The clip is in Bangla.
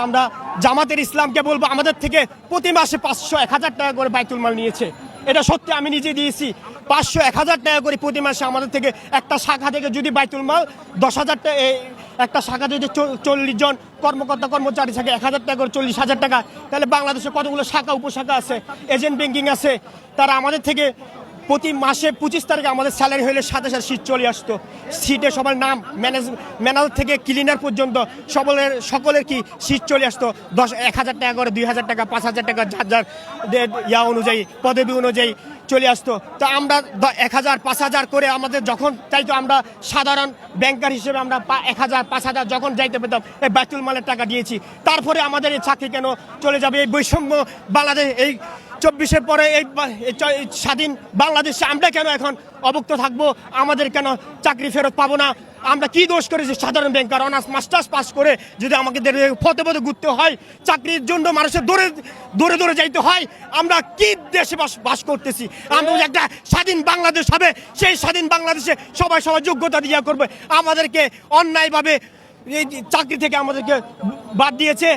আমরা জামাতের ইসলামকে বলবো আমাদের থেকে প্রতি মাসে 500-1000 টাকা করে বাইতুল মাল নিয়েছে। এটা সত্যি, আমি নিজে দিয়েছি 500-1000 টাকা করে প্রতি মাসে আমাদের থেকে। একটা শাখা থেকে যদি বাইতুল মাল 10,000 টাকা, একটা শাখা যদি 40 জন কর্মকর্তা কর্মচারী থাকে 1000 টাকা করে 40,000 টাকা, তাহলে বাংলাদেশে কতগুলো শাখা উপশাখা আছে, এজেন্ট ব্যাংকিং আছে। তারা আমাদের থেকে প্রতি মাসে 25 তারিখে আমাদের স্যালারি হলে সাথে সাথে সিট চলে আসতো। সিটে সবার নাম, ম্যানেজার থেকে ক্লিনার পর্যন্ত সকলের কি সিট চলে আসতো। 10,000 টাকা করে, 2,000 টাকা, 5,000 টাকা, যার ইয়া অনুযায়ী, পদবি অনুযায়ী চলে আসতো। তো আমরা 1,000, 5,000 করে আমাদের যখন চাইতো, আমরা সাধারণ ব্যাংকার হিসেবে আমরা 1,000, 5,000 যখন যাইতে পেতাম এই বাইতুল মালের টাকা দিয়েছি। তারপরে আমাদের এই চাকরি কেন চলে যাবে? এই বৈষম্য বাংলাদেশ, এই 24-এর পরে এই স্বাধীন বাংলাদেশে আমরা কেন এখন অভুক্ত থাকবো? আমাদের কেন চাকরি ফেরত পাবো না? আমরা কি দোষ করেছি? সাধারণ ব্যাংকার অনার্স মাস্টার্স পাস করে যদি আমাকে পথে পথে ঘুরতে হয়, চাকরির জন্য মানুষের দৌড়ে দৌড়ে যাইতে হয়, আমরা কি দেশে বাস করতেছি? আমরা একটা স্বাধীন বাংলাদেশ হবে, সেই স্বাধীন বাংলাদেশে সবাই যোগ্যতা দিয়া করবে। আমাদেরকে অন্যায়ভাবে এই চাকরি থেকে আমাদেরকে বাদ দিয়েছে।